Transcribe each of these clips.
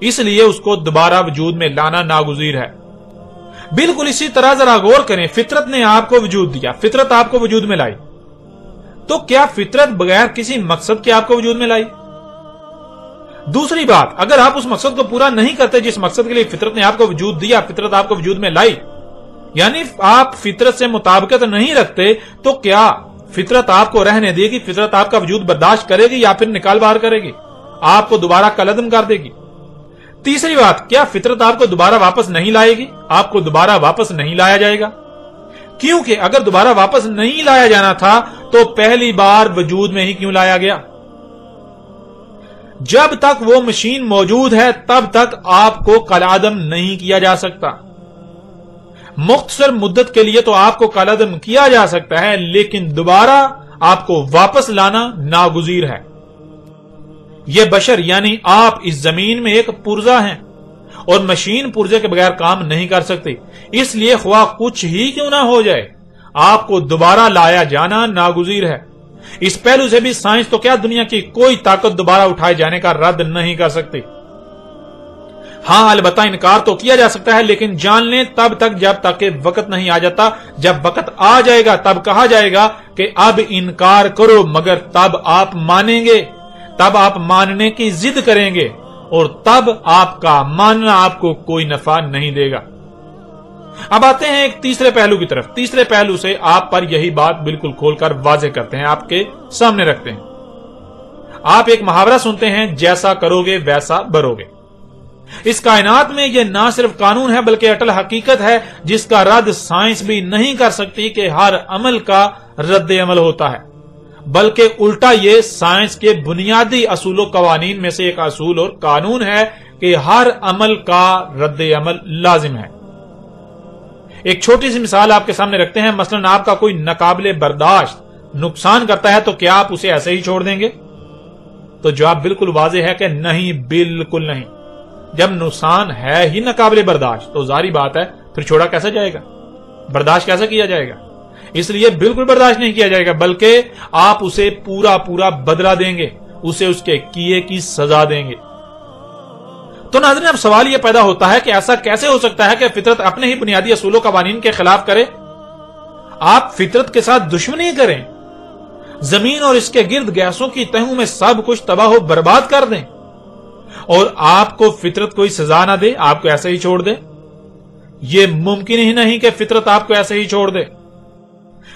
اس لیے اس کو دوبارہ وجود میں لانا ناگزیر ہے۔ بالکل اسی طرح ذرا غور کریں، فطرت نے آپ کو وجود دیا، فطرت آپ کو وجود میں لائی، تو کیا فطرت بغیر کسی مقصد کے آپ کو وجود میں لائی؟ دوسری بات، اگر آپ اس مقصد کو پورا نہیں کرتے جس مقصد کے لیے فطرت نے آپ کو وجود دیا، فطرت آپ کو وجود میں لائی، یعنی آپ فطرت سے مطابقت نہیں رکھتے، تو کیا فطرت آپ کو رہنے دے گی؟ فطرت آپ کا وجود برداشت کرے گی یا پھر نکال باہر کرے گی، آپ کو دوبارہ کالعدم کر دے گی؟ تیسری بات، کیا فطرت آپ کو دوبارہ واپس نہیں لائے گی؟ آپ کو دوبارہ واپس نہیں لایا جائے گا، کیونکہ اگر دوبارہ واپس نہیں لایا جانا تھا تو پہلی بار وجود میں ہی کیوں لایا گیا؟ جب تک وہ مشین موجود ہے تب تک آپ کو کالعدم نہیں کیا جا سکتا۔ مختصر مدت کے لیے تو آپ کو کالعدم کیا جا سکتا ہے، لیکن دوبارہ آپ کو واپس لانا ناگزیر ہے۔ یہ بشر یعنی آپ اس زمین میں ایک پرزہ ہیں، اور مشین پرزے کے بغیر کام نہیں کر سکتی، اس لیے خواہ کچھ ہی کیوں نہ ہو جائے آپ کو دوبارہ لایا جانا ناگزیر ہے۔ اس پہلو سے بھی سائنس تو کیا دنیا کی کوئی طاقت دوبارہ اٹھائے جانے کا رد نہیں کر سکتی۔ ہاں البتہ انکار تو کیا جا سکتا ہے، لیکن جان لیں تب تک جب تک کہ وقت نہیں آ جاتا، جب وقت آ جائے گا تب کہا جائے گا کہ اب انکار کرو، مگر تب آپ مانیں گے، تب آپ ماننے کی ضد کریں گے، اور تب آپ کا ماننا آپ کو کوئی نفع نہیں دے گا۔ اب آتے ہیں ایک تیسرے پہلو کی طرف۔ تیسرے پہلو سے آپ پر یہی بات بالکل کھول کر واضح کرتے ہیں، آپ کے سامنے رکھتے ہیں۔ آپ ایک محاورہ سنتے ہیں، جیسا کرو گے ویسا بھرو گے۔ اس کائنات میں یہ نہ صرف قانون ہے بلکہ اٹل حقیقت ہے، جس کا رد سائنس بھی نہیں کر سکتی کہ ہر عمل کا رد عمل ہوتا ہے، بلکہ الٹا یہ سائنس کے بنیادی اصول و قوانین میں سے ایک اصول اور قانون ہے کہ ہر عمل کا رد عمل لازم ہے۔ ایک چھوٹی سی مثال آپ کے سامنے رکھتے ہیں، مثلا آپ کا کوئی ناقابل برداشت نقصان کرتا ہے تو کیا آپ اسے ایسے ہی چھوڑ دیں گے؟ تو جواب بالکل واضح ہے کہ نہیں، بالکل نہیں۔ جب نقصان ہے ہی ناقابل برداشت تو ظاہری بات ہے پھر چھوڑا کیسے جائے گا، برداشت کیسے کیا جائے گا؟ اس لیے بالکل برداشت نہیں کیا جائے گا، بلکہ آپ اسے پورا بدلہ دیں گے، اسے اس کے کیے کی سزا دیں گے۔ تو ناظرین، اب سوال یہ پیدا ہوتا ہے کہ ایسا کیسے ہو سکتا ہے کہ فطرت اپنے ہی بنیادی اصول و قوانین کے خلاف کرے؟ آپ فطرت کے ساتھ دشمنی کریں، زمین اور اس کے گرد گیسوں کی تہوں میں سب کچھ تباہ و برباد کر دیں، اور آپ کو فطرت کوئی سزا نہ دے، آپ کو ایسے ہی چھوڑ دے؟ یہ ممکن ہی نہیں کہ فطرت آپ کو ایسے ہی چھوڑ دے۔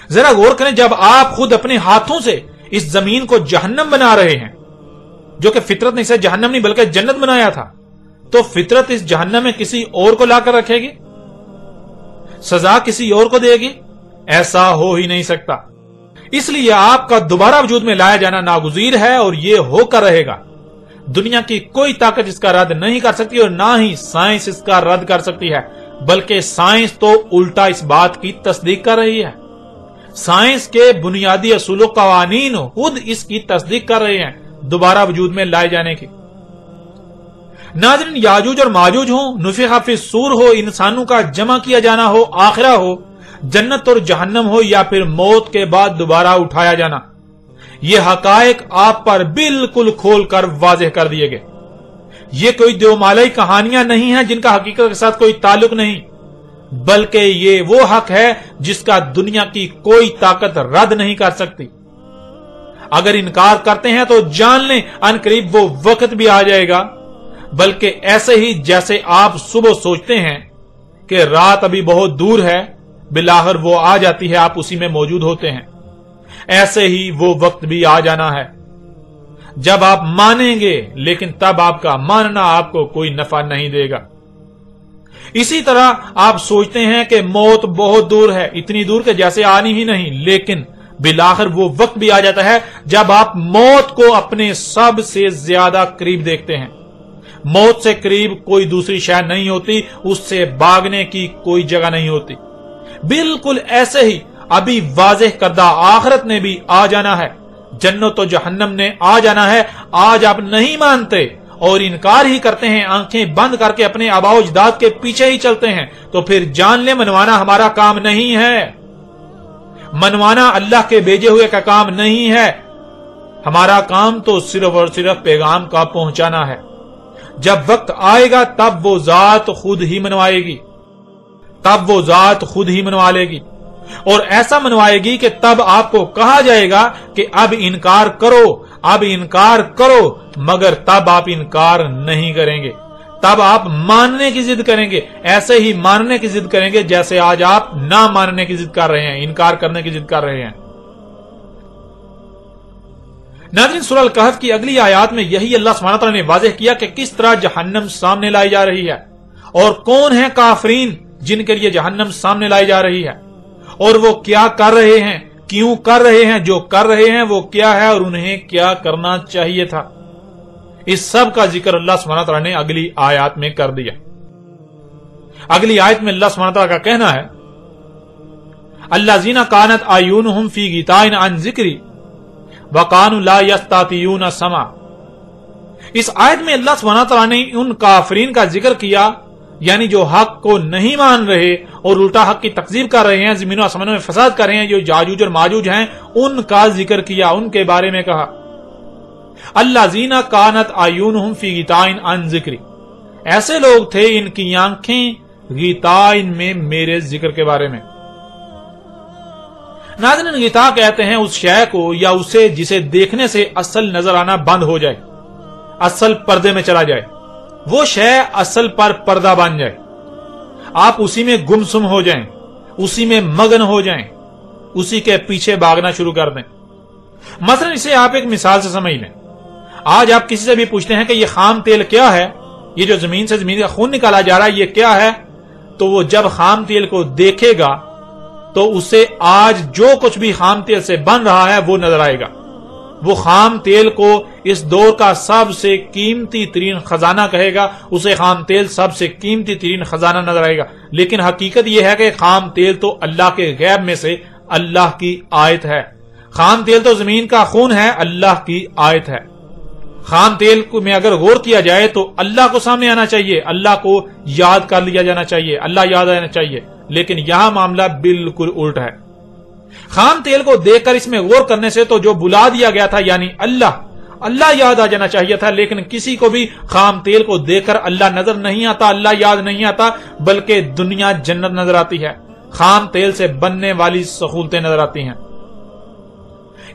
ذرا غور کریں، جب آپ خود اپنے ہاتھوں سے اس زمین کو جہنم بنا رہے ہیں، جو کہ فطرت نے اسے جہنم نہیں بلکہ جنت بنایا تھا، تو فطرت اس جہنم میں کسی اور کو لا کر رکھے گی؟ سزا کسی اور کو دے گی؟ ایسا ہو ہی نہیں سکتا۔ اس لیے آپ کا دوبارہ وجود میں لایا جانا ناگزیر ہے، اور یہ ہو کر رہے گا۔ دنیا کی کوئی طاقت اس کا رد نہیں کر سکتی، اور نہ ہی سائنس اس کا رد کر سکتی ہے، بلکہ سائنس تو الٹا اس بات کی تصدیق کر رہی ہے۔ سائنس کے بنیادی اصول و قوانین خود اس کی تصدیق کر رہے ہیں دوبارہ وجود میں لائے جانے کی۔ ناظرین، یاجوج اور ماجوج ہوں، نفخ فی الصور ہو، انسانوں کا جمع کیا جانا ہو، آخرہ ہو، جنت اور جہنم ہو، یا پھر موت کے بعد دوبارہ اٹھایا جانا، یہ حقائق آپ پر بالکل کھول کر واضح کر دیے گئے۔ یہ کوئی دیومالی کہانیاں نہیں ہیں جن کا حقیقت کے ساتھ کوئی تعلق نہیں، بلکہ یہ وہ حق ہے جس کا دنیا کی کوئی طاقت رد نہیں کر سکتی۔ اگر انکار کرتے ہیں تو جان لیں ان قریب وہ وقت بھی آ جائے گا، بلکہ ایسے ہی جیسے آپ صبح سوچتے ہیں کہ رات ابھی بہت دور ہے، بالآخر وہ آ جاتی ہے، آپ اسی میں موجود ہوتے ہیں، ایسے ہی وہ وقت بھی آ جانا ہے جب آپ مانیں گے، لیکن تب آپ کا ماننا آپ کو کوئی نفع نہیں دے گا۔ اسی طرح آپ سوچتے ہیں کہ موت بہت دور ہے، اتنی دور کہ جیسے آنی ہی نہیں، لیکن بالآخر وہ وقت بھی آ جاتا ہے جب آپ موت کو اپنے سب سے زیادہ قریب دیکھتے ہیں۔ موت سے قریب کوئی دوسری شے نہیں ہوتی، اس سے بھاگنے کی کوئی جگہ نہیں ہوتی۔ بالکل ایسے ہی ابھی واضح کردہ آخرت نے بھی آ جانا ہے، جنت و جہنم نے آ جانا ہے۔ آج آپ نہیں مانتے اور انکار ہی کرتے ہیں، آنکھیں بند کر کے اپنے آباء و اجداد کے پیچھے ہی چلتے ہیں، تو پھر جان لیں منوانا ہمارا کام نہیں ہے، منوانا اللہ کے بھیجے ہوئے کا کام نہیں ہے۔ ہمارا کام تو صرف اور صرف پیغام کا پہنچانا ہے۔ جب وقت آئے گا تب وہ ذات خود ہی منوائے گی، تب وہ ذات خود ہی منوا لے گی، اور ایسا منوائے گی کہ تب آپ کو کہا جائے گا کہ اب انکار کرو، اب انکار کرو، مگر تب آپ انکار نہیں کریں گے، تب آپ ماننے کی ضد کریں گے، ایسے ہی ماننے کی ضد کریں گے جیسے آج آپ نہ ماننے کی ضد کر رہے ہیں، انکار کرنے کی ضد کر رہے ہیں۔ ناظرین، سورہ الکہف کی اگلی آیات میں یہی اللہ سبحانہ تعالیٰ نے واضح کیا کہ کس طرح جہنم سامنے لائی جا رہی ہے، اور کون ہیں کافرین جن کے لیے جہنم سامنے لائی جا رہی ہے، اور وہ کیا کر رہے ہیں، کیوں کر رہے ہیں، جو کر رہے ہیں وہ کیا ہے، اور انہیں کیا کرنا چاہیے تھا۔ اس سب کا ذکر اللہ سبحانہ تعالیٰ نے اگلی آیات میں کر دیا۔ اگلی آیت میں اللہ سبحانہ تعالیٰ کا کہنا ہے، الذین کانت اعینہم فی غطاء عن ذکری وَقَانُوا لَا يَسْتَطِيعُونَ سَمْعًا۔ اس آیت میں اللہ سبحانہ تعالیٰ نے ان کافرین کا ذکر کیا، یعنی جو حق کو نہیں مان رہے اور الٹا حق کی تکذیب کر رہے ہیں، زمین و آسمانوں میں فساد کر رہے ہیں، جو یاجوج اور ماجوج ہیں، ان کا ذکر کیا، ان کے بارے میں کہا الذین کانت اعینہم فی غطاء عن ذکری، ایسے لوگ تھے ان کی آنکھیں غطاء میں میرے ذکر کے بارے میں۔ ناظرین، غطاء کہتے ہیں اس شے کو یا اسے جسے دیکھنے سے اصل نظر آنا بند ہو جائے، اصل پردے میں چلا جائے، وہ شے اصل پر پردہ بن جائے، آپ اسی میں گمسم ہو جائیں، اسی میں مگن ہو جائیں، اسی کے پیچھے بھاگنا شروع کر دیں۔ مثلا اسے آپ ایک مثال سے سمجھ لیں، آج آپ کسی سے بھی پوچھتے ہیں کہ یہ خام تیل کیا ہے، یہ جو زمین سے زمین کا خون نکالا جا رہا ہے یہ کیا ہے، تو وہ جب خام تیل کو دیکھے گا تو اسے آج جو کچھ بھی خام تیل سے بن رہا ہے وہ نظر آئے گا، وہ خام تیل کو اس دور کا سب سے قیمتی ترین خزانہ کہے گا، اسے خام تیل سب سے قیمتی ترین خزانہ نظر آئے گا۔ لیکن حقیقت یہ ہے کہ خام تیل تو اللہ کے غیب میں سے اللہ کی آیت ہے، خام تیل تو زمین کا خون ہے، اللہ کی آیت ہے۔ خام تیل میں اگر غور کیا جائے تو اللہ کو سامنے آنا چاہیے، اللہ کو یاد کر لیا جانا چاہیے، اللہ یاد آنا چاہیے، لیکن یہاں معاملہ بالکل الٹ ہے۔ خام تیل کو دیکھ کر اس میں غور کرنے سے تو جو بلا دیا گیا تھا یعنی اللہ یاد آ جانا چاہیے تھا، لیکن کسی کو بھی خام تیل کو دیکھ کر اللہ نظر نہیں آتا، اللہ یاد نہیں آتا، بلکہ دنیا جنت نظر آتی ہے، خام تیل سے بننے والی سہولتیں نظر آتی ہیں۔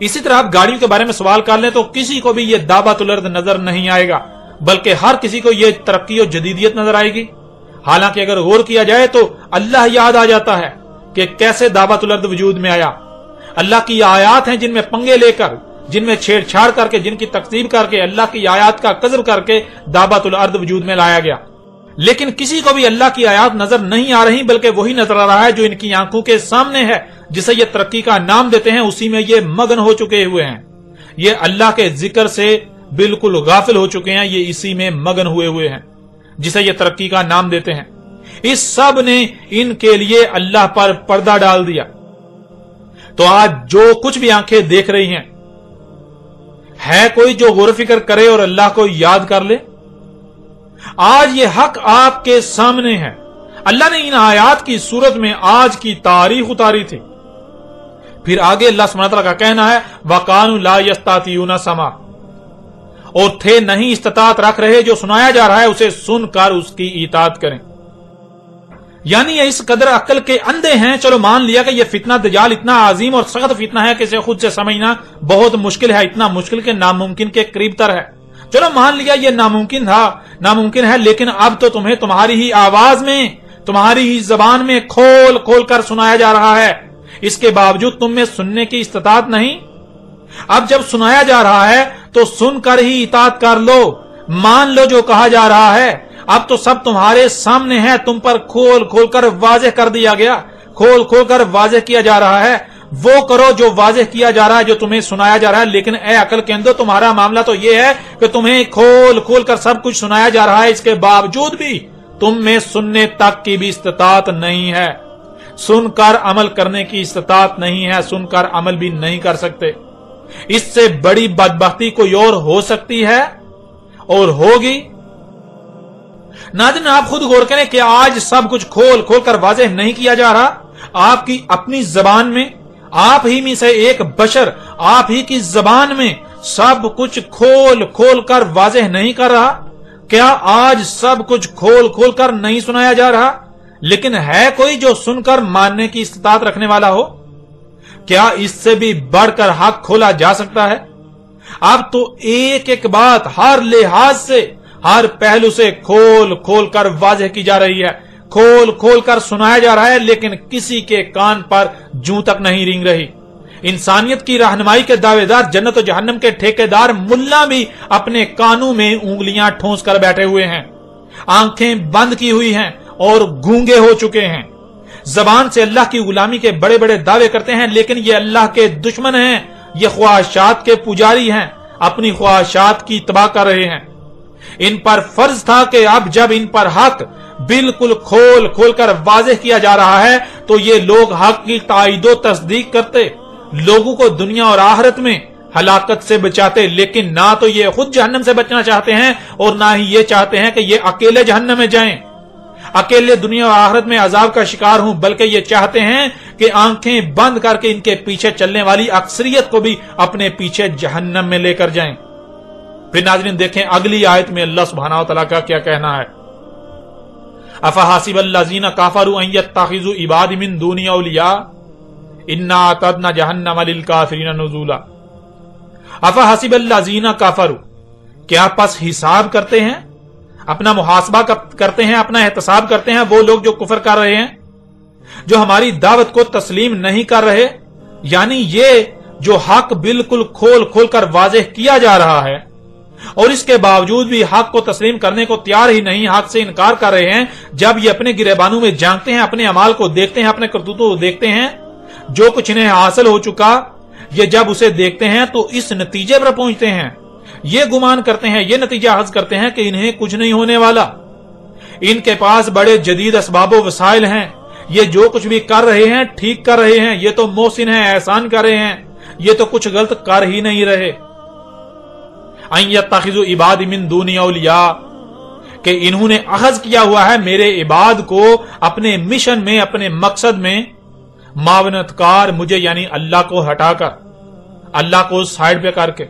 اسی طرح آپ گاڑیوں کے بارے میں سوال کر لیں تو کسی کو بھی یہ دعوت الارض نظر نہیں آئے گا، بلکہ ہر کسی کو یہ ترقی اور جدیدیت نظر آئے گی۔ حالانکہ اگر غور کیا جائے تو اللہ یاد آ جاتا ہے کہ کیسے دعوت الارض وجود میں آیا۔ اللہ کی آیات ہیں جن میں پنگے لے کر، جن میں چھیڑ چھاڑ کر کے، جن کی تکذیب کر کے، اللہ کی آیات کا قذف کر کے دعوت الارض وجود میں لایا گیا، لیکن کسی کو بھی اللہ کی آیات نظر نہیں آ رہی، بلکہ وہی نظر آ رہا ہے جو ان کی آنکھوں کے سامنے ہے، جسے یہ ترقی کا نام دیتے ہیں، اسی میں یہ مگن ہو چکے ہوئے ہیں، یہ اللہ کے ذکر سے بالکل غافل ہو چکے ہیں، یہ اسی میں مگن ہوئے ہیں جسے یہ ترقی کا نام دیتے ہیں۔ اس سب نے ان کے لیے اللہ پر پردہ ڈال دیا۔ تو آج جو کچھ بھی آنکھیں دیکھ رہی ہیں، ہے کوئی جو غور و فکر کرے اور اللہ کو یاد کر لے؟ آج یہ حق آپ کے سامنے ہے، اللہ نے ان آیات کی صورت میں آج کی تاریخ اتاری تھی۔ پھر آگے اللہ سبحانہ تعالیٰ کا کہنا ہے وَقَانُوا لَا يَسْتَطِيعُونَ سَمْعًا، اور تھے نہیں استطاعت رکھ رہے جو سنایا جا رہا ہے اسے سن کر اس کی اطاعت کریں۔ یعنی یہ اس قدر عقل کے اندھے ہیں، چلو مان لیا کہ یہ فتنہ دجال اتنا عظیم اور سخت فتنہ ہے کہ اسے خود سے سمجھنا بہت مشکل ہے، اتنا مشکل کہ ناممکن کے قریب تر ہے، چلو مان لیا یہ ناممکن ہے، لیکن اب تو تمہیں تمہاری ہی آواز میں، تمہاری ہی زبان میں کھول کھول کر سنایا جا رہا ہے، اس کے باوجود تم میں سننے کی استطاعت نہیں۔ اب جب سنایا جا رہا ہے تو سن کر ہی اطاعت کر لو، مان لو جو کہا جا رہا ہے، اب تو سب تمہارے سامنے ہے، تم پر کھول کھول کر واضح کر دیا گیا، کھول کھول کر واضح کیا جا رہا ہے، وہ کرو جو واضح کیا جا رہا ہے، جو تمہیں سنایا جا رہا ہے۔ لیکن اے عقل کے اندر تمہارا معاملہ تو یہ ہے کہ تمہیں کھول کھول کر سب کچھ سنایا جا رہا ہے، اس کے باوجود بھی تم میں سننے تک کی بھی استطاعت نہیں ہے، سن کر عمل کرنے کی استطاعت نہیں ہے، سن کر عمل بھی نہیں کر سکتے۔ اس سے بڑی بدبختی کوئی اور ہو سکتی ہے اور ہوگی؟ ناظرین، آپ خود غور کریں کہ آج سب کچھ کھول کھول کر واضح نہیں کیا جا رہا، آپ کی اپنی زبان میں، آپ ہی میں سے ایک بشر آپ ہی کی زبان میں سب کچھ کھول کھول کر واضح نہیں کر رہا، کیا آج سب کچھ کھول کھول کر نہیں سنایا جا رہا، لیکن ہے کوئی جو سن کر ماننے کی استطاعت رکھنے والا ہو؟ کیا اس سے بھی بڑھ کر حق کھولا جا سکتا ہے؟ اب تو ایک ایک بات ہر لحاظ سے، ہر پہلو سے کھول کھول کر واضح کی جا رہی ہے، کھول کھول کر سنایا جا رہا ہے، لیکن کسی کے کان پر جوں تک نہیں رینگ رہی۔ انسانیت کی رہنمائی کے دعوے دار، جنت و جہنم کے ٹھیکیدار ملا بھی اپنے کانوں میں انگلیاں ٹھونس کر بیٹھے ہوئے ہیں، آنکھیں بند کی ہوئی ہیں اور گونگے ہو چکے ہیں۔ زبان سے اللہ کی غلامی کے بڑے بڑے دعوے کرتے ہیں، لیکن یہ اللہ کے دشمن ہیں، یہ خواہشات کے پجاری ہیں، اپنی خواہشات کی اتباع کر رہے ہیں۔ ان پر فرض تھا کہ اب جب ان پر حق بالکل کھول کھول کر واضح کیا جا رہا ہے تو یہ لوگ حق کی تائید و تصدیق کرتے، لوگوں کو دنیا اور آخرت میں ہلاکت سے بچاتے، لیکن نہ تو یہ خود جہنم سے بچنا چاہتے ہیں اور نہ ہی یہ چاہتے ہیں کہ یہ اکیلے جہنم میں جائیں، اکیلے دنیا اور آخرت میں عذاب کا شکار ہوں، بلکہ یہ چاہتے ہیں کہ آنکھیں بند کر کے ان کے پیچھے چلنے والی اکثریت کو بھی اپنے پیچھے جہنم میں لے کر جائیں۔ پھر ناظرین دیکھیں اگلی آیت میں اللہ سبحانہ و تعالیٰ کا کیا کہنا ہے۔ افحاسب الذین کفروا ان یتخذوا عبادی من دونی اولیاء انا اعتدنا جہنم للکافرین نزولا۔ افحاسب الذین کفروا، کیا پس حساب کرتے ہیں، اپنا محاسبہ کرتے ہیں، اپنا احتساب کرتے ہیں وہ لوگ جو کفر کر رہے ہیں، جو ہماری دعوت کو تسلیم نہیں کر رہے، یعنی یہ جو حق بالکل کھول کھول کر واضح کیا جا رہا ہے اور اس کے باوجود بھی حق کو تسلیم کرنے کو تیار ہی نہیں، حق سے انکار کر رہے ہیں۔ جب یہ اپنے گریبانوں میں جھانکتے ہیں، اپنے اعمال کو دیکھتے ہیں، اپنے کرتوتوں کو دیکھتے ہیں، جو کچھ انہیں حاصل ہو چکا، یہ جب اسے دیکھتے ہیں تو اس نتیجے پر پہنچتے ہیں، یہ گمان کرتے ہیں، یہ نتیجہ اخذ کرتے ہیں کہ انہیں کچھ نہیں ہونے والا، ان کے پاس بڑے جدید اسباب و وسائل ہیں، یہ جو کچھ بھی کر رہے ہیں ٹھیک کر رہے ہیں، یہ تو محسن ہیں، احسان کر رہے ہیں، یہ تو کچھ غلط کر ہی نہیں رہے۔ ان یتخذوا عبادی من دونی اولیاء، کہ انہوں نے اخذ کیا ہوا ہے میرے عباد کو اپنے مشن میں، اپنے مقصد میں معاونت کار، مجھے یعنی اللہ کو ہٹا کر، اللہ کو سائڈ پہ کر کے۔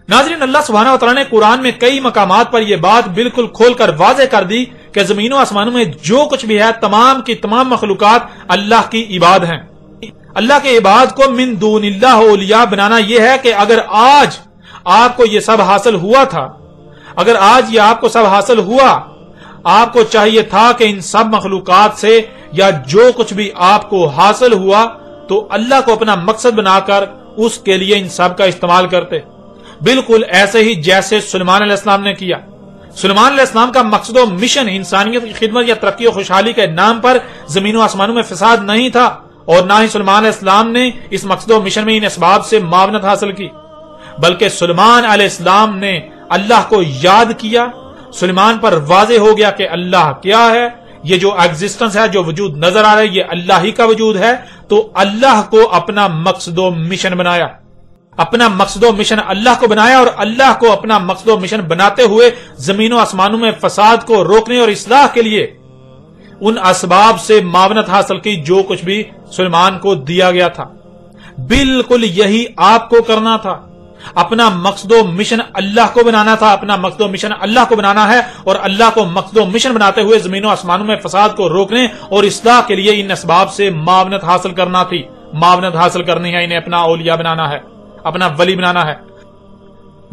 ناظرین اللہ سبحانہ و تعالیٰ نے قرآن میں کئی مقامات پر یہ بات بالکل کھول کر واضح کر دی کہ زمین و آسمانوں میں جو کچھ بھی ہے تمام کی تمام مخلوقات اللہ کی عباد ہیں۔ اللہ کے عباد کو من دون اللہ اولیاء بنانا یہ ہے کہ اگر آج آپ کو یہ سب حاصل ہوا تھا، اگر آج یہ آپ کو سب حاصل ہوا، آپ کو چاہیے تھا کہ ان سب مخلوقات سے یا جو کچھ بھی آپ کو حاصل ہوا تو اللہ کو اپنا مقصد بنا کر اس کے لیے ان سب کا استعمال کرتے، بالکل ایسے ہی جیسے سلیمان علیہ السلام نے کیا۔ سلیمان علیہ السلام کا مقصد و مشن انسانیت کی خدمت یا ترقی و خوشحالی کے نام پر زمین و آسمانوں میں فساد نہیں تھا، اور نہ ہی سلیمان علیہ السلام نے اس مقصد و مشن میں ان اسباب سے معاونت حاصل کی، بلکہ سلیمان علیہ السلام نے اللہ کو یاد کیا، سلیمان پر واضح ہو گیا کہ اللہ کیا ہے، یہ جو ایگزسٹنس ہے، جو وجود نظر آ رہا ہے، یہ اللہ ہی کا وجود ہے، تو اللہ کو اپنا مقصد و مشن بنایا، اپنا مقصد و مشن اللہ کو بنایا، اور اللہ کو اپنا مقصد و مشن بناتے ہوئے زمین و آسمانوں میں فساد کو روکنے اور اصلاح کے لیے ان اسباب سے معاونت حاصل کی جو کچھ بھی سلیمان کو دیا گیا تھا۔ بالکل یہی آپ کو کرنا تھا، اپنا مقصد و مشن اللہ کو بنانا تھا، اپنا مقصد و مشن اللہ کو بنانا ہے، اور اللہ کو مقصد و مشن بناتے ہوئے زمین و آسمانوں میں فساد کو روکنے اور اصلاح کے لیے ان اسباب سے معاونت حاصل کرنا تھی۔ معاونت حاصل کرنی ہے، انہیں اپنا اولیاء بنانا ہے، اپنا ولی بنانا ہے،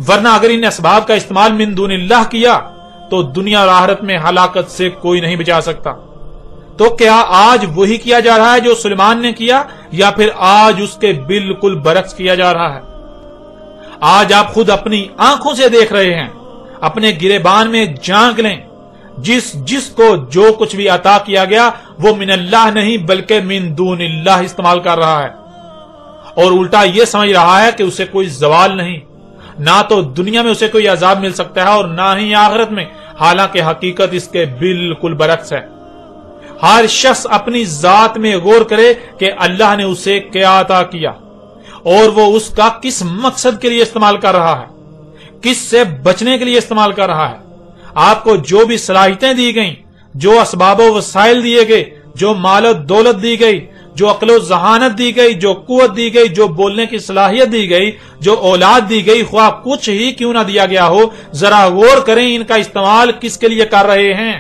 ورنہ اگر ان اسباب کا استعمال من دون اللہ کیا تو دنیا اور آخرت میں ہلاکت سے کوئی نہیں بچا سکتا۔ تو کیا آج وہی کیا جا رہا ہے جو سلیمان نے کیا، یا پھر آج اس کے بالکل برعکس کیا جا رہا ہے؟ آج آپ خود اپنی آنکھوں سے دیکھ رہے ہیں، اپنے گریبان میں جھانک لیں، جس کو جو کچھ بھی عطا کیا گیا وہ من اللہ نہیں بلکہ من دون اللہ استعمال کر رہا ہے، اور الٹا یہ سمجھ رہا ہے کہ اسے کوئی زوال نہیں، نہ تو دنیا میں اسے کوئی عذاب مل سکتا ہے اور نہ ہی آخرت میں، حالانکہ حقیقت اس کے بالکل برعکس ہے۔ ہر شخص اپنی ذات میں غور کرے کہ اللہ نے اسے کیا عطا کیا اور وہ اس کا کس مقصد کے لیے استعمال کر رہا ہے، کس سے بچنے کے لیے استعمال کر رہا ہے۔ آپ کو جو بھی صلاحیتیں دی گئیں، جو اسباب و وسائل دیے گئے، جو مال و دولت دی گئی، جو عقل و ذہانت دی گئی، جو قوت دی گئی، جو بولنے کی صلاحیت دی گئی، جو اولاد دی گئی، خواہ کچھ ہی کیوں نہ دیا گیا ہو، ذرا غور کریں ان کا استعمال کس کے لیے کر رہے ہیں؟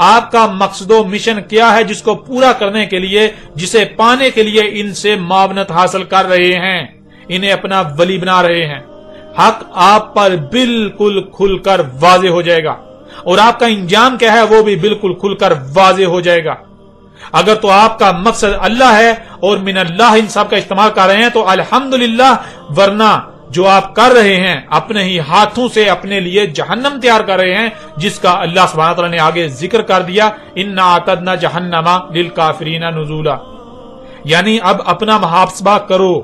آپ کا مقصد و مشن کیا ہے جس کو پورا کرنے کے لیے، جسے پانے کے لیے ان سے معاونت حاصل کر رہے ہیں، انہیں اپنا ولی بنا رہے ہیں؟ حق آپ پر بالکل کھل کر واضح ہو جائے گا، اور آپ کا انجام کیا ہے وہ بھی بالکل کھل کر واضح ہو جائے گا۔ اگر تو آپ کا مقصد اللہ ہے اور من اللہ ان سب کا استعمال کر رہے ہیں تو الحمدللہ، ورنہ جو آپ کر رہے ہیں اپنے ہی ہاتھوں سے اپنے لیے جہنم تیار کر رہے ہیں، جس کا اللہ سبحانہ تعالیٰ نے آگے ذکر کر دیا، اِنَّا اعْتَدْنَا جَهَنَّمَ لِلْكَافِرِينَ نُزُولًا۔ یعنی اب اپنا محاسبہ کرو،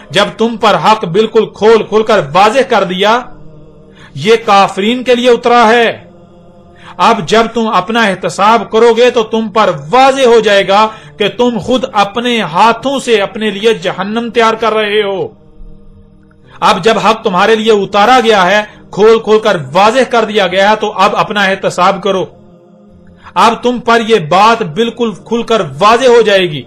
جب تم پر حق بالکل کھول کھول کر واضح کر دیا، یہ کافرین کے لیے اترا ہے۔ اب جب تم اپنا احتساب کرو گے تو تم پر واضح ہو جائے گا کہ تم خود اپنے ہاتھوں سے اپنے لیے جہنم تیار کر رہے ہو۔ اب جب حق تمہارے لیے اتارا گیا ہے، کھول کھول کر واضح کر دیا گیا ہے، تو اب اپنا احتساب کرو۔ اب تم پر یہ بات بالکل کھل کر واضح ہو جائے گی،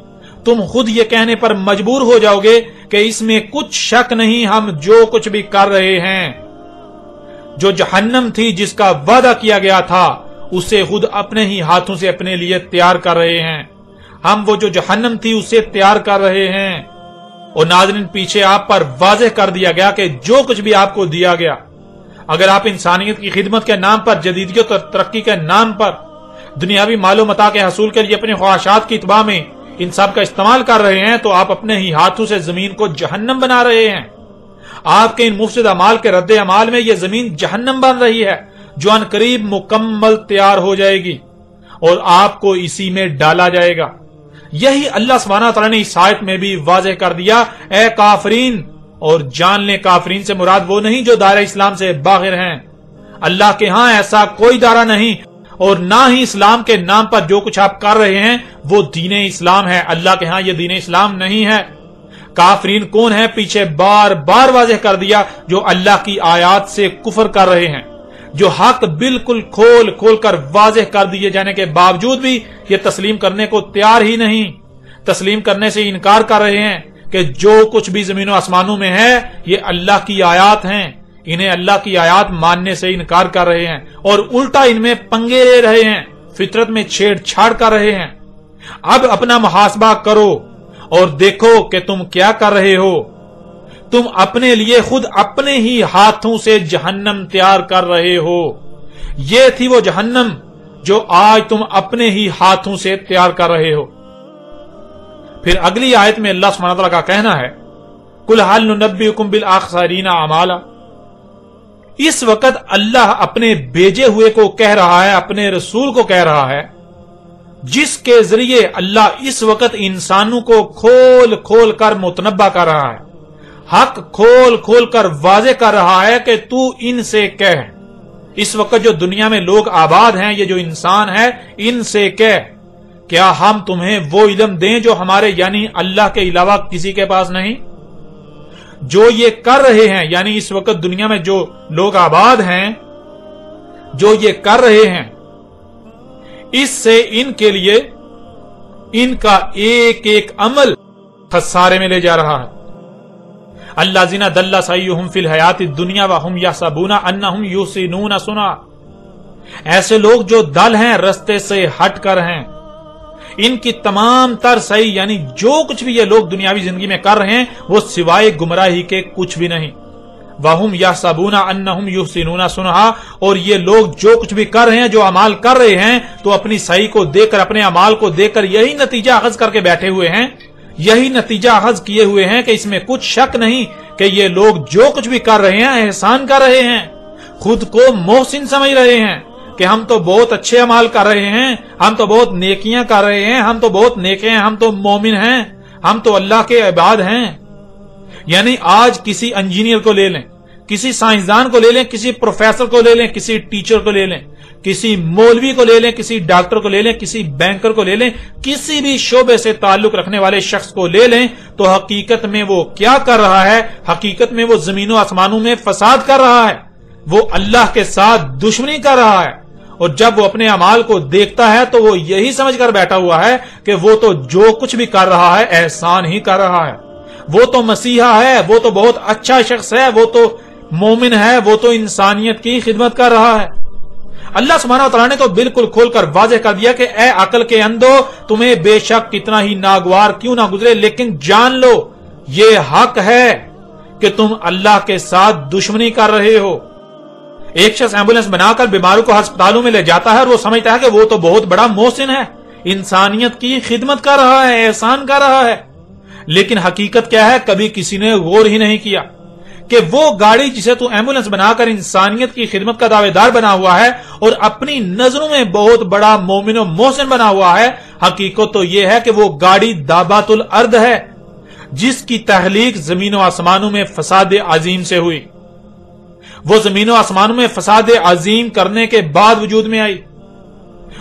تم خود یہ کہنے پر مجبور ہو جاؤ گے کہ اس میں کچھ شک نہیں، ہم جو کچھ بھی کر رہے ہیں، جو جہنم تھی جس کا وعدہ کیا گیا تھا، اسے خود اپنے ہی ہاتھوں سے اپنے لیے تیار کر رہے ہیں۔ ہم وہ جو جہنم تھی اسے تیار کر رہے ہیں۔ اور ناظرین، پیچھے آپ پر واضح کر دیا گیا کہ جو کچھ بھی آپ کو دیا گیا، اگر آپ انسانیت کی خدمت کے نام پر، جدیدیت اور ترقی کے نام پر، دنیاوی مال و متاع کے حصول کے لیے اپنی خواہشات کی اتباع میں ان سب کا استعمال کر رہے ہیں، تو آپ اپنے ہی ہاتھوں سے زمین کو جہنم بنا رہے ہیں۔ آپ کے ان مفسد اعمال کے رد عمال میں یہ زمین جہنم بن رہی ہے، جو ان قریب مکمل تیار ہو جائے گی اور آپ کو اسی میں ڈالا جائے گا۔ یہی اللہ سبحانہ تعالیٰ نے اس آیت میں بھی واضح کر دیا، اے کافرین، اور جان لیں کافرین سے مراد وہ نہیں جو دائرہ اسلام سے باہر ہیں۔ اللہ کے ہاں ایسا کوئی دائرہ نہیں، اور نہ ہی اسلام کے نام پر جو کچھ آپ کر رہے ہیں وہ دین اسلام ہے۔ اللہ کے ہاں یہ دین اسلام نہیں ہے۔ کافرین کون ہے؟ پیچھے بار بار واضح کر دیا، جو اللہ کی آیات سے کفر کر رہے ہیں، جو حق بالکل کھول کھول کر واضح کر دیے جانے کے باوجود بھی یہ تسلیم کرنے کو تیار ہی نہیں، تسلیم کرنے سے انکار کر رہے ہیں کہ جو کچھ بھی زمین و آسمانوں میں ہے یہ اللہ کی آیات ہیں، انہیں اللہ کی آیات ماننے سے انکار کر رہے ہیں، اور الٹا ان میں پنگے لے رہے ہیں، فطرت میں چھیڑ چھاڑ کر رہے ہیں۔ اب اپنا محاسبہ کرو اور دیکھو کہ تم کیا کر رہے ہو۔ تم اپنے لیے خود اپنے ہی ہاتھوں سے جہنم تیار کر رہے ہو۔ یہ تھی وہ جہنم جو آج تم اپنے ہی ہاتھوں سے تیار کر رہے ہو۔ پھر اگلی آیت میں اللہ سبحانہ وتعالیٰ کا کہنا ہے، قُلْ هَلْ نُنَبِّئُكُم بِالْأَخْسَرِينَ أَعْمَالًا۔ اس وقت اللہ اپنے بھیجے ہوئے کو کہہ رہا ہے، اپنے رسول کو کہہ رہا ہے، جس کے ذریعے اللہ اس وقت انسانوں کو کھول کھول کر متنبہ کر رہا ہے، حق کھول کھول کر واضح کر رہا ہے کہ تو ان سے کہہ، اس وقت جو دنیا میں لوگ آباد ہیں، یہ جو انسان ہے، ان سے کہہ، کیا ہم تمہیں وہ علم دیں جو ہمارے یعنی اللہ کے علاوہ کسی کے پاس نہیں؟ جو یہ کر رہے ہیں، یعنی اس وقت دنیا میں جو لوگ آباد ہیں، جو یہ کر رہے ہیں، اس سے ان کے لیے ان کا ایک ایک عمل خسارے میں لے جا رہا ہے۔ الذین ضل سعیہم فی الحیات الدنیا وہم یحسبون انہم یحسنون صنعا۔ ایسے لوگ جو دل ہیں، رستے سے ہٹ کر ہیں، ان کی تمام تر صحیح یعنی جو کچھ بھی یہ لوگ دنیاوی زندگی میں کر رہے ہیں وہ سوائے گمراہی کے کچھ بھی نہیں۔ وَهُمْ يَحْسَبُونَ أَنَّهُمْ يُحْسِنُونَ صُنْعًا، اور یہ لوگ جو کچھ بھی کر رہے ہیں، جو اعمال کر رہے ہیں، تو اپنی صحیح کو دیکھ کر، اپنے اعمال کو دیکھ کر یہی نتیجہ اخذ کر کے بیٹھے ہوئے ہیں، یہی نتیجہ اخذ کیے ہوئے ہیں کہ اس میں کچھ شک نہیں کہ یہ لوگ جو کچھ بھی کر رہے ہیں احسان کر رہے ہیں، خود کو محسن سمجھ رہے ہیں کہ ہم تو بہت اچھے اعمال کر رہے ہیں، ہم تو بہت نیکیاں کر رہے ہیں، ہم تو بہت نیک ہیں، ہم تو مومن ہیں، ہم تو اللہ کے عباد ہیں۔ یعنی آج کسی انجینئر کو لے لیں، کسی سائنسدان کو لے لیں، کسی پروفیسر کو لے لیں، کسی ٹیچر کو لے لیں، کسی مولوی کو لے لیں، کسی ڈاکٹر کو لے لیں، کسی بینکر کو لے لیں، کسی بھی شعبے سے تعلق رکھنے والے شخص کو لے لیں، تو حقیقت میں وہ کیا کر رہا ہے؟ حقیقت میں وہ زمین و آسمانوں میں فساد کر رہا ہے، وہ اللہ کے ساتھ دشمنی کر رہا ہے، اور جب وہ اپنے اعمال کو دیکھتا ہے تو وہ یہی سمجھ کر بیٹھا ہوا ہے کہ وہ تو جو کچھ بھی کر رہا ہے احسان ہی کر رہا ہے، وہ تو مسیحا ہے، وہ تو بہت اچھا شخص ہے، وہ تو مومن ہے، وہ تو انسانیت کی خدمت کر رہا ہے۔ اللہ سبحانہ وتعالی نے تو بالکل کھول کر واضح کر دیا کہ اے عقل کے اندھو، تمہیں بے شک کتنا ہی ناگوار کیوں نہ گزرے لیکن جان لو یہ حق ہے کہ تم اللہ کے ساتھ دشمنی کر رہے ہو۔ ایک شخص ایمبولینس بنا کر بیماروں کو ہسپتالوں میں لے جاتا ہے اور وہ سمجھتا ہے کہ وہ تو بہت بڑا محسن ہے، انسانیت کی خدمت کر رہا ہے، احسان کر رہا ہے، لیکن حقیقت کیا ہے؟ کبھی کسی نے غور ہی نہیں کیا کہ وہ گاڑی جسے تو ایمبولینس بنا کر انسانیت کی خدمت کا دعوے دار بنا ہوا ہے اور اپنی نظروں میں بہت بڑا مومن و محسن بنا ہوا ہے، حقیقت تو یہ ہے کہ وہ گاڑی دابۃ الارض ہے جس کی تخلیق زمین و آسمانوں میں فساد عظیم سے ہوئی۔ وہ زمین و آسمانوں میں فساد عظیم کرنے کے بعد وجود میں آئی،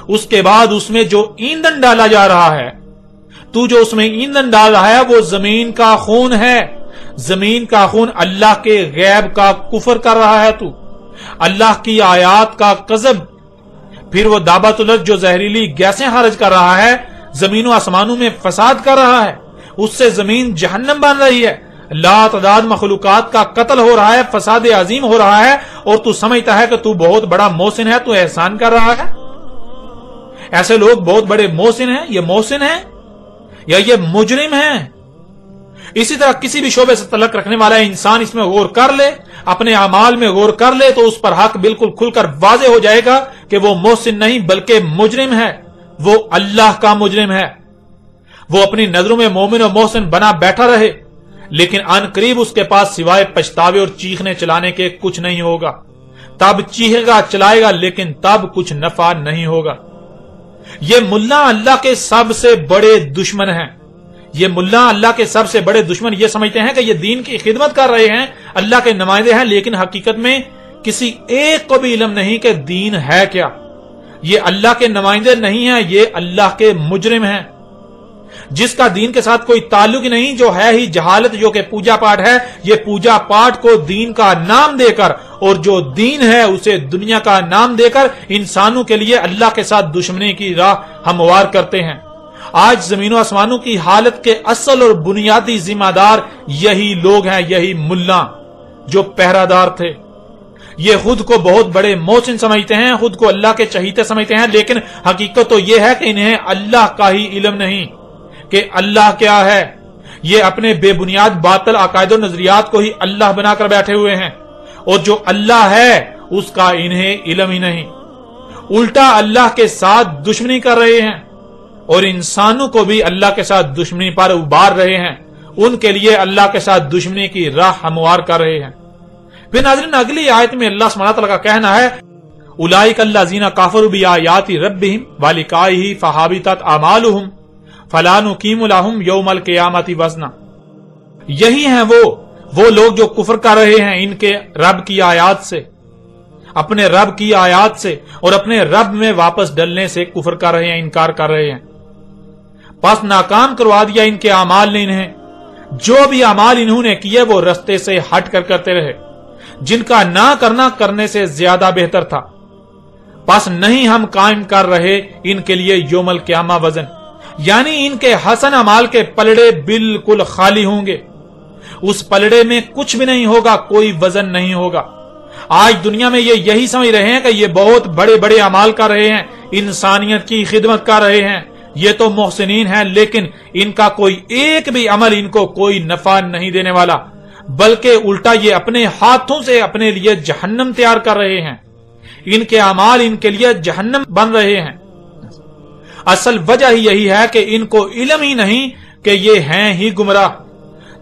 اس کے بعد اس میں جو ایندھن ڈالا جا رہا ہے، تو جو اس میں ایندھن ڈال رہا ہے وہ زمین کا خون ہے، زمین کا خون اللہ کے غیب کا کفر کر رہا ہے، تو اللہ کی آیات کا کذب، پھر وہ دابۃ الارض جو زہریلی گیسیں خارج کر رہا ہے، زمین و آسمانوں میں فساد کر رہا ہے، اس سے زمین جہنم بن رہی ہے، لا تعداد مخلوقات کا قتل ہو رہا ہے، فساد عظیم ہو رہا ہے، اور تو سمجھتا ہے کہ تو بہت بڑا محسن ہے، تو احسان کر رہا ہے۔ ایسے لوگ بہت بڑے محسن ہیں، یہ محسن ہیں یا یہ مجرم ہیں؟ اسی طرح کسی بھی شعبے سے تعلق رکھنے والا انسان اس میں غور کر لے، اپنے اعمال میں غور کر لے، تو اس پر حق بالکل کھل کر واضح ہو جائے گا کہ وہ محسن نہیں بلکہ مجرم ہے، وہ اللہ کا مجرم ہے۔ وہ اپنی نظروں میں مومن و محسن بنا بیٹھا رہے، لیکن ان قریب اس کے پاس سوائے پچھتاوے اور چیخنے چلانے کے کچھ نہیں ہوگا۔ تب چیخے گا، چلائے گا، لیکن تب کچھ نفع نہیں ہوگا۔ یہ ملا اللہ کے سب سے بڑے دشمن ہیں، یہ ملا اللہ کے سب سے بڑے دشمن یہ سمجھتے ہیں کہ یہ دین کی خدمت کر رہے ہیں، اللہ کے نمائندے ہیں، لیکن حقیقت میں کسی ایک کو بھی علم نہیں کہ دین ہے کیا۔ یہ اللہ کے نمائندے نہیں ہیں، یہ اللہ کے مجرم ہیں، جس کا دین کے ساتھ کوئی تعلق ہی نہیں، جو ہے ہی جہالت، جو کہ پوجا پاٹ ہے، یہ پوجا پاٹ کو دین کا نام دے کر، اور جو دین ہے اسے دنیا کا نام دے کر انسانوں کے لیے اللہ کے ساتھ دشمنی کی راہ ہموار کرتے ہیں۔ آج زمین و آسمانوں کی حالت کے اصل اور بنیادی ذمہ دار یہی لوگ ہیں، یہی ملا جو پہرہ دار تھے۔ یہ خود کو بہت بڑے محسن سمجھتے ہیں، خود کو اللہ کے چہیتے سمجھتے ہیں، لیکن حقیقت تو یہ ہے کہ انہیں اللہ کا ہی علم نہیں کہ اللہ کیا ہے۔ یہ اپنے بے بنیاد باطل عقائد و نظریات کو ہی اللہ بنا کر بیٹھے ہوئے ہیں، اور جو اللہ ہے اس کا انہیں علم ہی نہیں، الٹا اللہ کے ساتھ دشمنی کر رہے ہیں، اور انسانوں کو بھی اللہ کے ساتھ دشمنی پر ابھار رہے ہیں، ان کے لیے اللہ کے ساتھ دشمنی کی راہ ہموار کر رہے ہیں۔ پھر ناظرین اگلی آیت میں اللہ سبحانہ وتعالی کا کہنا ہے، اولئک الذین کفروا بآیات ربہم ولقائہ فحبطت اعمالہم فلا نقیم لہم یوم القیامۃ وزنا۔ یہی ہیں وہ لوگ جو کفر کر رہے ہیں ان کے رب کی آیات سے، اپنے رب کی آیات سے، اور اپنے رب میں واپس ڈلنے سے کفر کر رہے ہیں، انکار کر رہے ہیں۔ پس ناکام کروا دیا ان کے اعمال نے انہیں، جو بھی اعمال انہوں نے کیے وہ رستے سے ہٹ کر کرتے رہے، جن کا نہ کرنا کرنے سے زیادہ بہتر تھا۔ پس نہیں ہم قائم کر رہے ان کے لیے یوم القیامہ وزن، یعنی ان کے حسن اعمال کے پلڑے بالکل خالی ہوں گے، اس پلڑے میں کچھ بھی نہیں ہوگا، کوئی وزن نہیں ہوگا۔ آج دنیا میں یہ یہی سمجھ رہے ہیں کہ یہ بہت بڑے بڑے اعمال کر رہے ہیں، انسانیت کی خدمت کر رہے ہیں، یہ تو محسنین ہیں، لیکن ان کا کوئی ایک بھی عمل ان کو کوئی نفع نہیں دینے والا، بلکہ الٹا یہ اپنے ہاتھوں سے اپنے لیے جہنم تیار کر رہے ہیں، ان کے اعمال ان کے لیے جہنم بن رہے ہیں۔ اصل وجہ ہی یہی ہے کہ ان کو علم ہی نہیں کہ یہ ہیں ہی گمراہ۔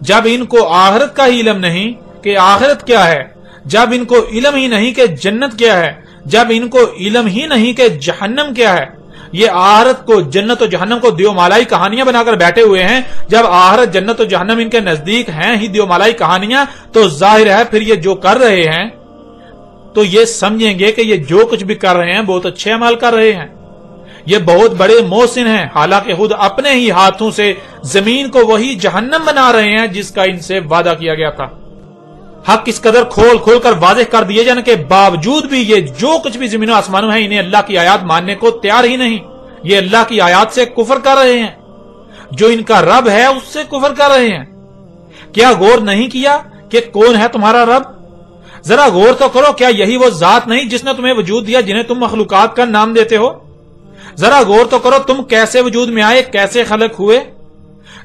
جب ان کو آخرت کا ہی علم نہیں کہ آخرت کیا ہے، جب ان کو علم ہی نہیں کہ جنت کیا ہے، جب ان کو علم ہی نہیں کہ جہنم کیا ہے، یہ آخرت کو، جنت و جہنم کو دیو مالائی کہانیاں بنا کر بیٹھے ہوئے ہیں۔ جب آخرت، جنت و جہنم ان کے نزدیک ہیں ہی دیو مالائی کہانیاں، تو ظاہر ہے پھر یہ جو کر رہے ہیں تو یہ سمجھیں گے کہ یہ جو کچھ بھی کر رہے ہیں بہت اچھے عمل کر رہے ہیں، یہ بہت بڑے محسن ہیں، حالانکہ خود اپنے ہی ہاتھوں سے زمین کو وہی جہنم بنا رہے ہیں جس کا ان سے وعدہ کیا گیا تھا۔ حق اس قدر کھول کھول کر واضح کر دیے جانے کے باوجود بھی یہ جو کچھ بھی زمین و آسمانوں ہے انہیں اللہ کی آیات ماننے کو تیار ہی نہیں. یہ اللہ کی آیات سے کفر کر رہے ہیں. جو ان کا رب ہے اس سے کفر کر رہے ہیں. کیا غور نہیں کیا کہ کون ہے تمہارا رب؟ ذرا غور تو کرو, کیا یہی وہ ذات نہیں جس نے تمہیں وجود دیا جنہیں تم مخلوقات کا نام دیتے ہو؟ ذرا غور تو کرو تم کیسے وجود میں آئے, کیسے خلق ہوئے؟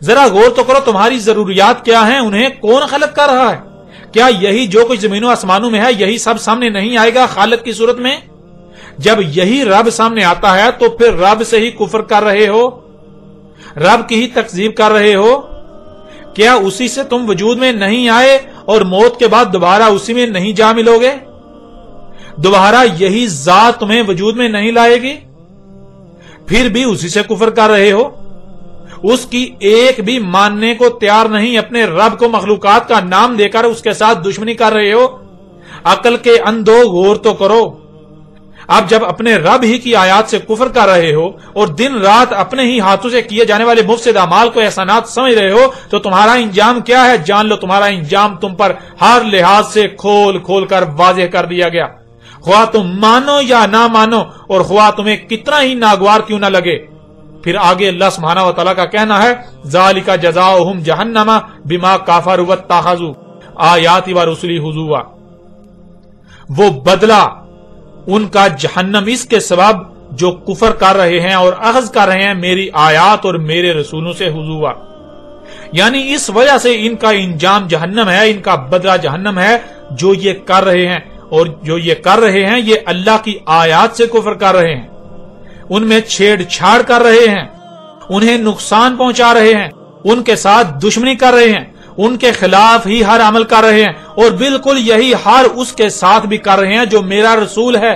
ذرا غور تو کرو تمہاری ضروریات کیا ہیں, انہیں کون خلق کر رہا ہے؟ کیا یہی جو کچھ زمین و آسمانوں میں ہے یہی سب سامنے نہیں آئے گا خالق کی صورت میں؟ جب یہی رب سامنے آتا ہے تو پھر رب سے ہی کفر کر رہے ہو, رب کی ہی تکذیب کر رہے ہو. کیا اسی سے تم وجود میں نہیں آئے اور موت کے بعد دوبارہ اسی میں نہیں جا ملو گے؟ دوبارہ یہی ذات تمہیں وجود میں نہیں لائے گی؟ پھر بھی اسی سے کفر کر رہے ہو. اس کی ایک بھی ماننے کو تیار نہیں, اپنے رب کو مخلوقات کا نام دے کر اس کے ساتھ دشمنی کر رہے ہو. عقل کے اندھو غور تو کرو. اب جب اپنے رب ہی کی آیات سے کفر کر رہے ہو اور دن رات اپنے ہی ہاتھوں سے کیے جانے والے مفسد اعمال کو احسانات سمجھ رہے ہو تو تمہارا انجام کیا ہے؟ جان لو تمہارا انجام تم پر ہر لحاظ سے کھول کھول کر واضح کر دیا گیا. خواہ تم مانو یا نہ مانو اور خواہ تمہیں کتنا ہی ناگوار کیوں نہ لگے. پھر آگے اللہ سبحانہ و تعالیٰ کا کہنا ہے ذالک جزاؤہم جہنم بما کفروا واتخذوا آیاتی ورسلی ہزوا. وہ بدلہ ان کا جہنم اس کے سبب جو کفر کر رہے ہیں اور اخذ کر رہے ہیں میری آیات اور میرے رسولوں سے ہزوا. یعنی اس وجہ سے ان کا انجام جہنم ہے, ان کا بدلہ جہنم ہے جو یہ کر رہے ہیں. اور جو یہ کر رہے ہیں یہ اللہ کی آیات سے کفر کر رہے ہیں, ان میں چھیڑ چھاڑ کر رہے ہیں, انہیں نقصان پہنچا رہے ہیں, ان کے ساتھ دشمنی کر رہے ہیں, ان کے خلاف ہی ہر عمل کر رہے ہیں اور بالکل یہی ہر اس کے ساتھ بھی کر رہے ہیں جو میرا رسول ہے,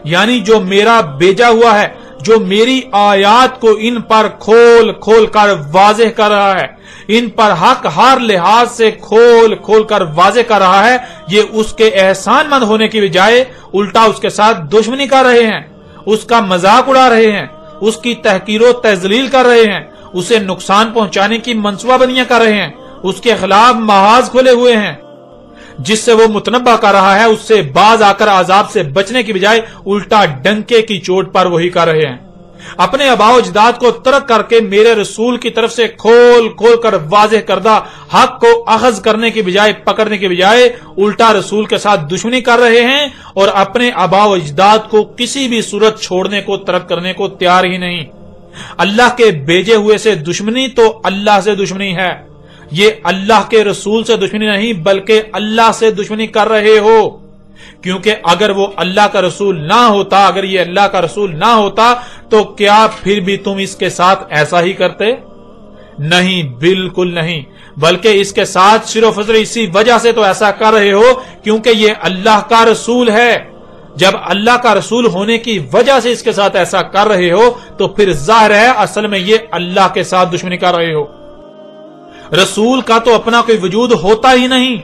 یعنی جو میرا بھیجا ہوا ہے, جو میری آیات کو ان پر کھول کھول کر واضح کر رہا ہے, ان پر حق ہر لحاظ سے کھول کھول کر واضح کر رہا ہے. یہ اس کے احسان مند ہونے کی بجائے الٹا اس کے ساتھ دشمنی کر رہے ہیں, اس کا مذاق اڑا رہے ہیں, اس کی تحقیر و تذلیل کر رہے ہیں, اسے نقصان پہنچانے کی منصوبہ بندیاں کر رہے ہیں, اس کے خلاف محاذ کھلے ہوئے ہیں. جس سے وہ متنبہ کر رہا ہے اس سے باز آ کر عذاب سے بچنے کی بجائے الٹا ڈنکے کی چوٹ پر وہی کر رہے ہیں. اپنے آباء و اجداد کو ترک کر کے میرے رسول کی طرف سے کھول کھول کر واضح کردہ حق کو اخذ کرنے کی بجائے, پکڑنے کی بجائے الٹا رسول کے ساتھ دشمنی کر رہے ہیں اور اپنے آباء و اجداد کو کسی بھی صورت چھوڑنے کو, ترک کرنے کو تیار ہی نہیں. اللہ کے بھیجے ہوئے سے دشمنی تو اللہ سے دشمنی ہے, یہ اللہ کے رسول سے دشمنی نہیں بلکہ اللہ سے دشمنی کر رہے ہو. کیونکہ اگر وہ اللہ کا رسول نہ ہوتا, اگر یہ اللہ کا رسول نہ ہوتا تو کیا پھر بھی تم اس کے ساتھ ایسا ہی کرتے؟ نہیں, بالکل نہیں, بلکہ اس کے ساتھ صرف اسی وجہ سے تو ایسا کر رہے ہو کیونکہ یہ اللہ کا رسول ہے. جب اللہ کا رسول ہونے کی وجہ سے اس کے ساتھ ایسا کر رہے ہو تو پھر ظاہر ہے اصل میں یہ اللہ کے ساتھ دشمنی کر رہے ہو. رسول کا تو اپنا کوئی وجود ہوتا ہی نہیں,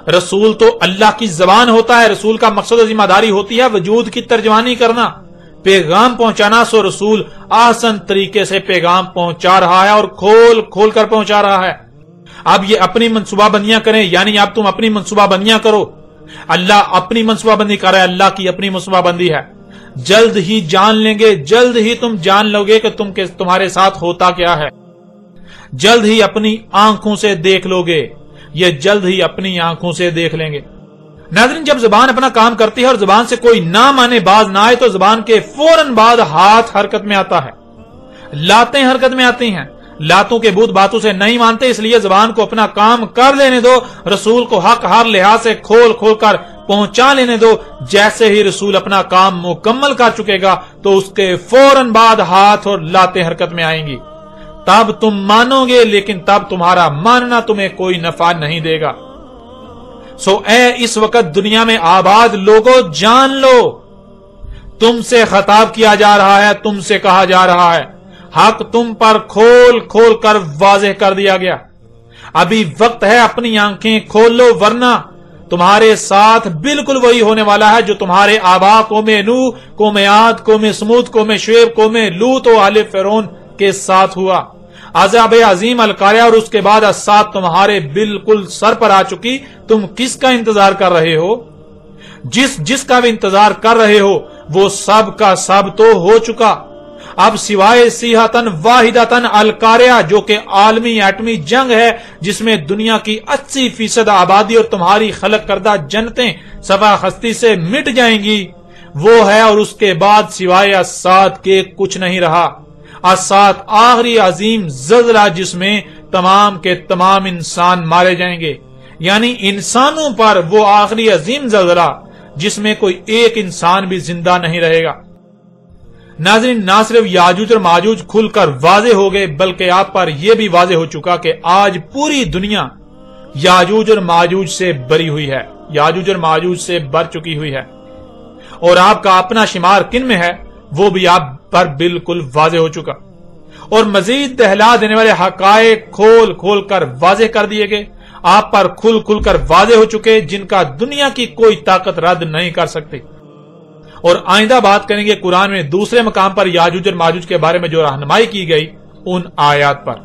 رسول تو اللہ کی زبان ہوتا ہے. رسول کا مقصد و ذمہ داری ہوتی ہے وجود کی ترجمانی کرنا, پیغام پہنچانا. سو رسول آسان طریقے سے پیغام پہنچا رہا ہے اور کھول کھول کر پہنچا رہا ہے. اب یہ اپنی منصوبہ بندیاں کریں, یعنی اب تم اپنی منصوبہ بندیاں کرو. اللہ اپنی منصوبہ بندی کر رہا ہے, اللہ کی اپنی منصوبہ بندی ہے. جلد ہی جان لیں گے, جلد ہی تم جان لو گے کہ تمہارے ساتھ ہوتا کیا ہے. جلد ہی اپنی آنکھوں سے دیکھ لو گے, یہ جلد ہی اپنی آنکھوں سے دیکھ لیں گے. ناظرین, جب زبان اپنا کام کرتی ہے اور زبان سے کوئی نہ مانے باز نہ آئے تو زبان کے فوراً بعد ہاتھ حرکت میں آتا ہے, لاتیں حرکت میں آتی ہیں. لاتوں کے بت باتوں سے نہیں مانتے, اس لیے زبان کو اپنا کام کر لینے دو. رسول کو حق ہر لحاظ سے کھول کھول کر پہنچا لینے دو. جیسے ہی رسول اپنا کام مکمل کر چکے گا تو اس کے فوراً بعد ہاتھ اور لاتیں حرکت میں آئیں گی. تب تم مانو گے, لیکن تب تمہارا ماننا تمہیں کوئی نفع نہیں دے گا. سو اے اس وقت دنیا میں آباد لوگوں, جان لو تم سے خطاب کیا جا رہا ہے, تم سے کہا جا رہا ہے, حق تم پر کھول کھول کر واضح کر دیا گیا. ابھی وقت ہے, اپنی آنکھیں کھول لو, ورنہ تمہارے ساتھ بالکل وہی ہونے والا ہے جو تمہارے آبا قوم نوح, قوم عاد, قوم سمود, قوم شعیب, قوم لوط و آل فرعون کے ساتھ ہوا. عذاب عظیم القاریہ اور اس کے بعد الساعۃ تمہارے بالکل سر پر آ چکی، تم کس کا انتظار کر رہے ہو؟ جس کا بھی انتظار کر رہے ہو وہ سب کا سب تو ہو چکا، اب سوائے صیحۃ واحدۃ القاریہ جو کہ عالمی ایٹمی جنگ ہے جس میں دنیا کی 80% آبادی اور تمہاری خلق کردہ جنتیں صفا خستی سے مٹ جائیں گی، وہ ہے، اور اس کے بعد سوائے الساعۃ کے کچھ نہیں رہا۔ الساعۃ آخری عظیم زلزلہ جس میں تمام کے تمام انسان مارے جائیں گے، یعنی انسانوں پر وہ آخری عظیم زلزلہ جس میں کوئی ایک انسان بھی زندہ نہیں رہے گا۔ ناظرین، نہ صرف یاجوج اور ماجوج کھل کر واضح ہو گئے بلکہ آپ پر یہ بھی واضح ہو چکا کہ آج پوری دنیا یاجوج اور ماجوج سے بری ہوئی ہے، یاجوج اور ماجوج سے بر چکی ہوئی ہے، اور آپ کا اپنا شمار کن میں ہے وہ بھی آپ پر بالکل واضح ہو چکا، اور مزید دہلا دینے والے حقائق کھول کھول کر واضح کر دیے گئے، آپ پر کھل کھل کر واضح ہو چکے، جن کا دنیا کی کوئی طاقت رد نہیں کر سکتی۔ اور آئندہ بات کریں گے قرآن میں دوسرے مقام پر یاجوج اور ماجوج کے بارے میں جو رہنمائی کی گئی ان آیات پر۔